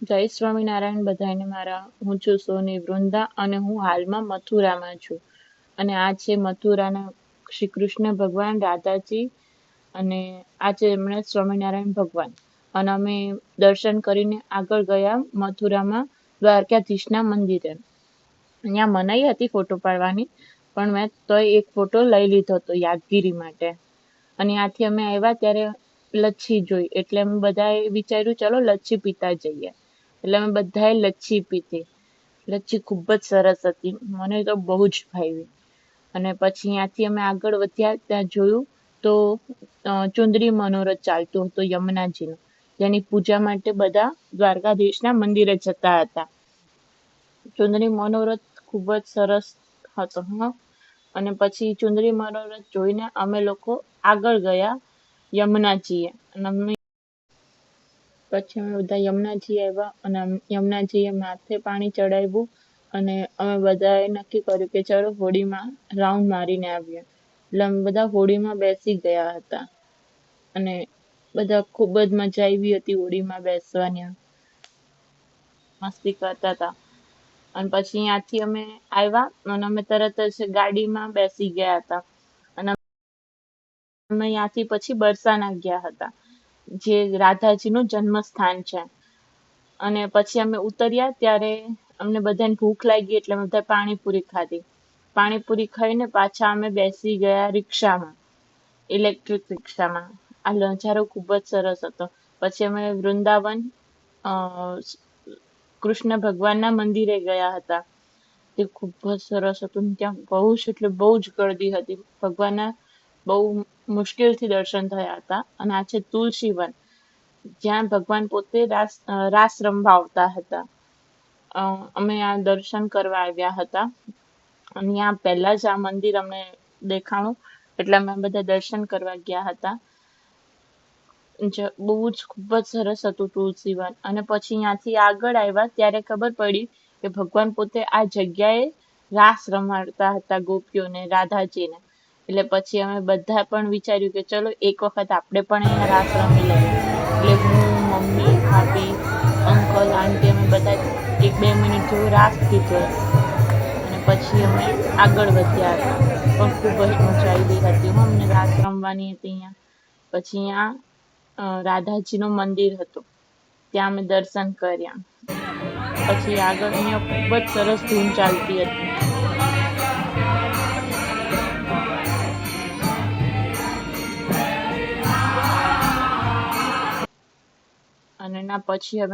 જય સ્વામિનારાયણ બધાને મારા. હું છું સોની વૃંદા અને હું હાલમાં મથુરામાં છું. અને આ છે મથુરાના શ્રી કૃષ્ણ ભગવાન, રાધાજી અને આ છે એમણે સ્વામિનારાયણ ભગવાન. અને અમે દર્શન કરીને આગળ ગયા મથુરામાં દ્વારકાધીશના મંદિરે. અહીંયા મનાઈ હતી ફોટો પાડવાની, પણ મેં તોય એક ફોટો લઈ લીધો હતો યાદગીરી માટે. અને ત્યાંથી અમે આવ્યા ત્યારે લચ્છી જોઈ, એટલે અમે બધાએ વિચાર્યું ચલો લચ્છી પીતા જઈએ. એટલે અમે બધાએ લચ્છી પીધી. લચ્છી ખૂબ જ સરસ હતી, મને તો બહુ જ ભાવી. અને પછી ત્યાંથી અમે આગળ વધ્યા, ત્યાં જોયું તો ચુંદડી મનોરથ ચાલતું હતું યમુનાજીનું, જેની પૂજા માટે બધા દ્વારકાધીશના મંદિરે જતા હતા. ચુંદડી મનોરથ ખૂબ જ સરસ હતો. અને પછી ચુંદડી મનોરથ જોઈને અમે લોકો આગળ ગયા યમુનાજીએ. અને પછી અમે બધા યમુનાજી આવ્યા અને યમુનાજીએ માથે પાણી ચડાવ્યું. અને અમે બધાએ નક્કી કર્યું કે ચલો હોડીમાં રાઉન્ડ મારીને આવીએ. એટલે અમે બધા હોડીમાં બેસી ગયા હતા અને બધા ખૂબ જ મજા આવી હતી હોડીમાં બેસવાની, મસ્તી કરતા હતા. અને પછી ત્યાંથી અમે આવ્યા અને અમે તરત જ ગાડીમાં બેસી ગયા હતા. અને અમે ત્યાંથી પછી બરસાના ગયા હતા, જે રાધાજીનું જન્મસ્થાન છે. અને પછી અમે ઉતર્યા ત્યારે અમને બધાને ભૂખ લાગી, એટલે અમે બધા પાણીપુરી ખાધી. પાણીપુરી ખાઈને પાછા અમે બેસી ગયા રિક્ષામાં, ઇલેક્ટ્રિક રિક્ષામાં. આ નજારો ખૂબ જ સરસ હતો. પછી અમે વૃંદાવન કૃષ્ણ ભગવાનના મંદિરે ગયા હતા. તે ખૂબ જ સરસ હતું. ત્યાં બહુ જ એટલે બહુ જ ગર્દી હતી. ભગવાનના બહુ મુશ્કેલથી દર્શન થયા હતા. અને આ છે તુલસીવન, જ્યાં ભગવાન પોતે રાસ રમવા આવતા હતા. અમે આ દર્શન કરવા આવ્યા હતા. અને ત્યાં પહેલા જ આ મંદિર અમને દેખાણું, એટલે અમે બધા દર્શન કરવા ગયા હતા. બહુ જ ખૂબ જ સરસ હતું તુલસીવન. અને પછી ત્યાંથી આગળ આવ્યા ત્યારે ખબર પડી કે ભગવાન પોતે આ જગ્યાએ રાસ રમાડતા હતા ગોપીઓને, રાધાજીને. એટલે પછી અમે બધા પણ વિચાર્યું કે ચલો એક વખત આપણે પણ અહીંયા રાસ રમી લઈએ. એટલે હું, મમ્મી, ભાભી, અંકલ, આંટી અમે બધા 1-2 મિનિટ જેવો રાસ લીધો. અને પછી અમે આગળ વધ્યા હતા. પણ ખૂબ જ મજા આવી હતી. અમને રાસ રમવાની હતી અહીંયા. પછી અહીંયા રાધાજીનું મંદિર હતું, ત્યાં અમે દર્શન કર્યા. પછી આગળ અહીંયા ખૂબ જ સરસ ધૂન ચાલતી હતી. અને પછી અમે